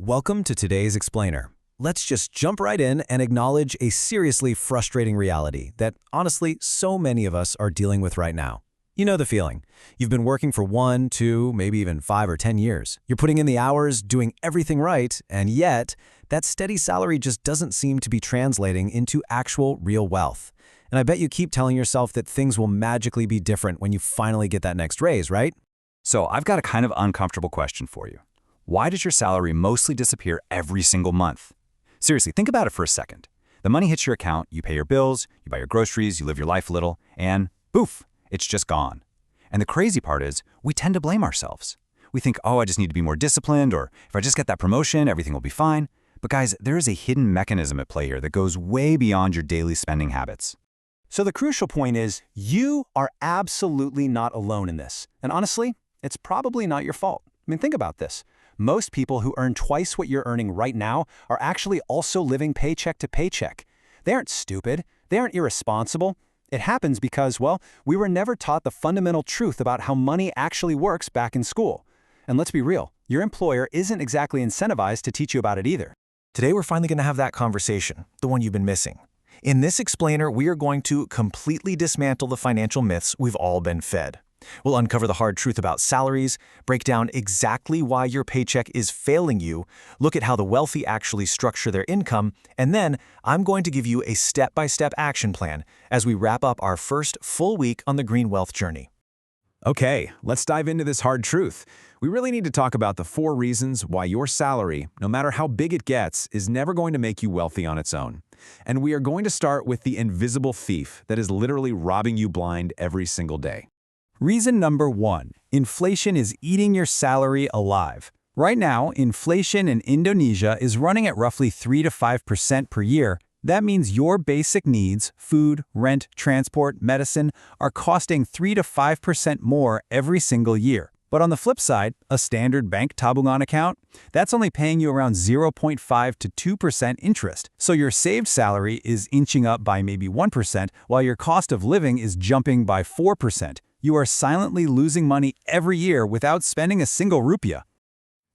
Welcome to today's Explainer. Let's just jump right in and acknowledge a seriously frustrating reality that, honestly, so many of us are dealing with right now. You know the feeling. You've been working for 1, 2, maybe even 5 or 10 years. You're putting in the hours, doing everything right, and yet, that steady salary just doesn't seem to be translating into actual real wealth. And I bet you keep telling yourself that things will magically be different when you finally get that next raise, right? So I've got a kind of uncomfortable question for you. Why does your salary mostly disappear every single month? Seriously, think about it for a second. The money hits your account, you pay your bills, you buy your groceries, you live your life a little, and poof, it's just gone. And the crazy part is, we tend to blame ourselves. We think, oh, I just need to be more disciplined, or if I just get that promotion, everything will be fine. But guys, there is a hidden mechanism at play here that goes way beyond your daily spending habits. So the crucial point is, you are absolutely not alone in this. And honestly, it's probably not your fault. I mean, think about this. Most people who earn twice what you're earning right now are actually also living paycheck to paycheck. They aren't stupid. They aren't irresponsible. It happens because, well, we were never taught the fundamental truth about how money actually works back in school. And let's be real, your employer isn't exactly incentivized to teach you about it either. Today we're finally going to have that conversation, the one you've been missing. In this Explainer, we are going to completely dismantle the financial myths we've all been fed. We'll uncover the hard truth about salaries, break down exactly why your paycheck is failing you, look at how the wealthy actually structure their income, and then I'm going to give you a step-by-step action plan as we wrap up our first full week on the green wealth journey. Okay, let's dive into this hard truth. We really need to talk about the 4 reasons why your salary, no matter how big it gets, is never going to make you wealthy on its own. And we are going to start with the invisible thief that is literally robbing you blind every single day. Reason number 1, inflation is eating your salary alive. Right now, inflation in Indonesia is running at roughly 3 to 5% per year. That means your basic needs, food, rent, transport, medicine, are costing 3 to 5% more every single year. But on the flip side, a standard bank tabungan account, that's only paying you around 0.5 to 2% interest. So your saved salary is inching up by maybe 1%, while your cost of living is jumping by 4%. You are silently losing money every year without spending a single rupiah.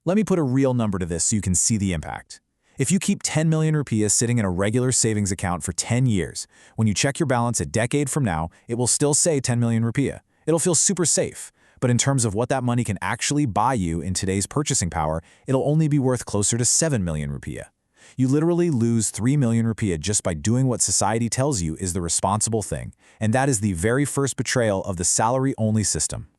Let me put a real number to this so you can see the impact. If you keep 10 million rupiahs sitting in a regular savings account for 10 years, when you check your balance a decade from now, it will still say 10 million rupiah. It'll feel super safe. But in terms of what that money can actually buy you in today's purchasing power, it'll only be worth closer to 7 million rupiah. You literally lose 3 million rupiah just by doing what society tells you is the responsible thing, and that is the very first betrayal of the salary-only system.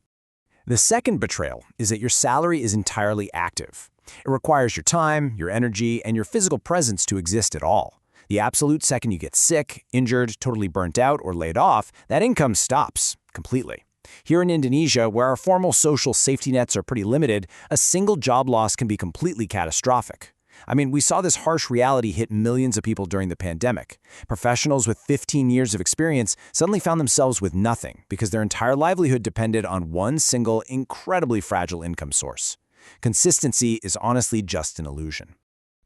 The second betrayal is that your salary is entirely active. It requires your time, your energy, and your physical presence to exist at all. The absolute second you get sick, injured, totally burnt out, or laid off, that income stops completely. Here in Indonesia, where our formal social safety nets are pretty limited, a single job loss can be completely catastrophic. I mean, we saw this harsh reality hit millions of people during the pandemic. Professionals with 15 years of experience suddenly found themselves with nothing because their entire livelihood depended on one single, incredibly fragile income source. Consistency is honestly just an illusion.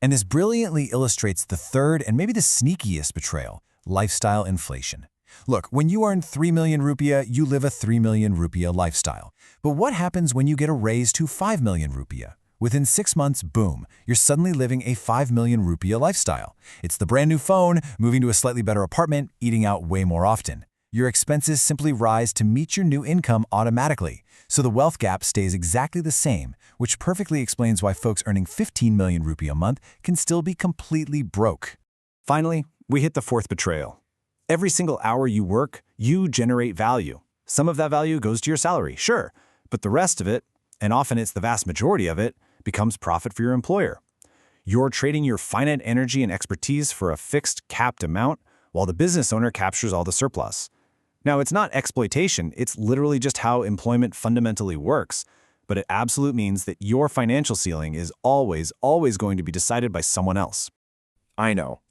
And this brilliantly illustrates the third and maybe the sneakiest betrayal, lifestyle inflation. Look, when you earn 3 million rupiah, you live a 3 million rupiah lifestyle. But what happens when you get a raise to 5 million rupiah? Within 6 months, boom, you're suddenly living a 5 million rupiah lifestyle. It's the brand new phone, moving to a slightly better apartment, eating out way more often. Your expenses simply rise to meet your new income automatically. So the wealth gap stays exactly the same, which perfectly explains why folks earning 15 million rupiah a month can still be completely broke. Finally, we hit the fourth betrayal. Every single hour you work, you generate value. Some of that value goes to your salary, sure, but the rest of it, and often it's the vast majority of it, becomes profit for your employer. You're trading your finite energy and expertise for a fixed, capped amount, while the business owner captures all the surplus. Now, it's not exploitation, it's literally just how employment fundamentally works, but it absolutely means that your financial ceiling is always going to be decided by someone else. I know,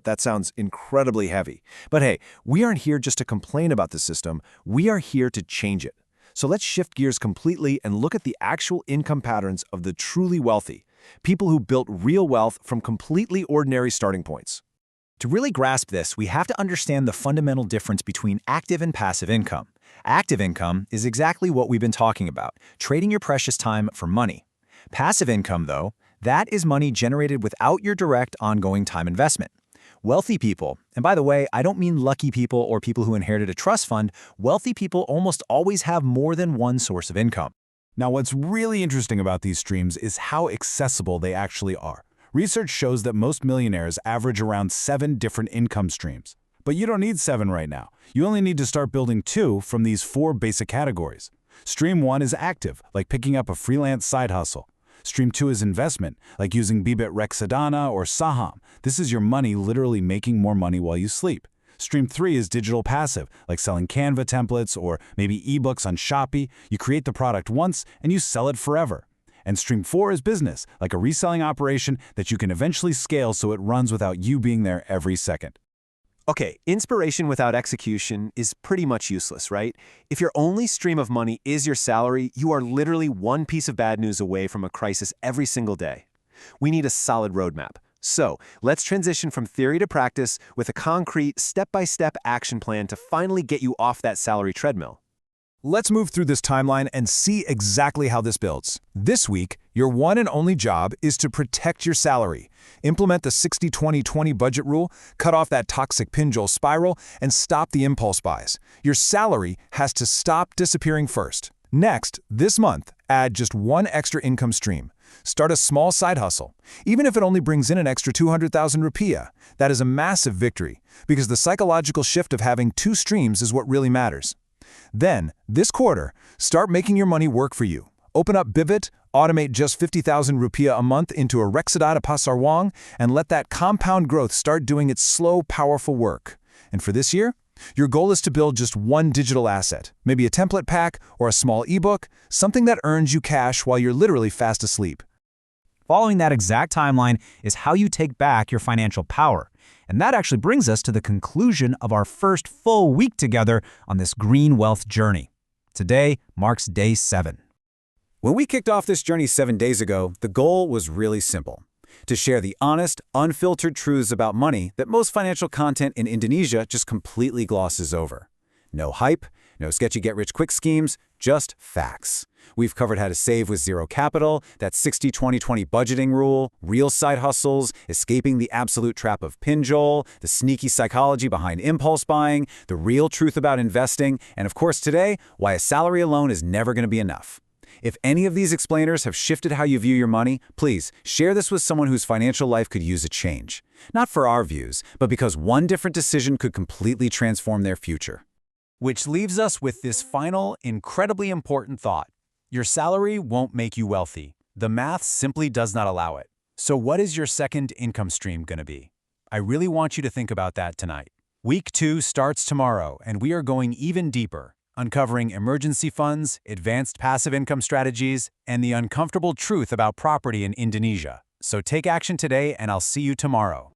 that sounds incredibly heavy. But hey, we aren't here just to complain about the system, we are here to change it. So let's shift gears completely and look at the actual income patterns of the truly wealthy, people who built real wealth from completely ordinary starting points. To really grasp this, we have to understand the fundamental difference between active and passive income. Active income is exactly what we've been talking about, trading your precious time for money. Passive income, though, That is money generated without your direct ongoing time investment. Wealthy people, and by the way, I don't mean lucky people or people who inherited a trust fund, wealthy people almost always have more than one source of income. Now, what's really interesting about these streams is how accessible they actually are. Research shows that most millionaires average around 7 different income streams. But you don't need 7 right now. You only need to start building 2 from these 4 basic categories. Stream 1 is active, like picking up a freelance side hustle. Stream 2 is investment, like using Bibit Reksadana or Saham. This is your money literally making more money while you sleep. Stream 3 is digital passive, like selling Canva templates or maybe ebooks on Shopee. You create the product once and you sell it forever. And Stream 4 is business, like a reselling operation that you can eventually scale so it runs without you being there every second. Okay, inspiration without execution is pretty much useless, right? If your only stream of money is your salary, you are literally one piece of bad news away from a crisis every single day. We need a solid roadmap. So, let's transition from theory to practice with a concrete, step-by-step action plan to finally get you off that salary treadmill. Let's move through this timeline and see exactly how this builds. This week, your one and only job is to protect your salary. Implement the 60-20-20 budget rule, cut off that toxic pinjole spiral, and stop the impulse buys. Your salary has to stop disappearing first. Next, this month, add just one extra income stream. Start a small side hustle. Even if it only brings in an extra 200,000 rupiah, that is a massive victory, because the psychological shift of having 2 streams is what really matters. Then, this quarter, start making your money work for you. Open up Bibit, automate just 50,000 rupiah a month into a Reksadana Pasarwang, and let that compound growth start doing its slow, powerful work. And for this year, your goal is to build just one digital asset, maybe a template pack or a small ebook, something that earns you cash while you're literally fast asleep. Following that exact timeline is how you take back your financial power. And that actually brings us to the conclusion of our first full week together on this green wealth journey. Today marks day 7. When we kicked off this journey 7 days ago, the goal was really simple: to share the honest, unfiltered truths about money that most financial content in Indonesia just completely glosses over. No hype, no sketchy get-rich-quick schemes, just facts. We've covered how to save with zero capital, that 60-20-20 budgeting rule, real side hustles, escaping the absolute trap of pinjole, the sneaky psychology behind impulse buying, the real truth about investing, and of course today, why a salary alone is never going to be enough. If any of these explainers have shifted how you view your money, please share this with someone whose financial life could use a change. Not for our views, but because one different decision could completely transform their future. Which leaves us with this final, incredibly important thought. Your salary won't make you wealthy. The math simply does not allow it. So what is your second income stream going to be? I really want you to think about that tonight. Week 2 starts tomorrow, and we are going even deeper, uncovering emergency funds, advanced passive income strategies, and the uncomfortable truth about property in Indonesia. So take action today, and I'll see you tomorrow.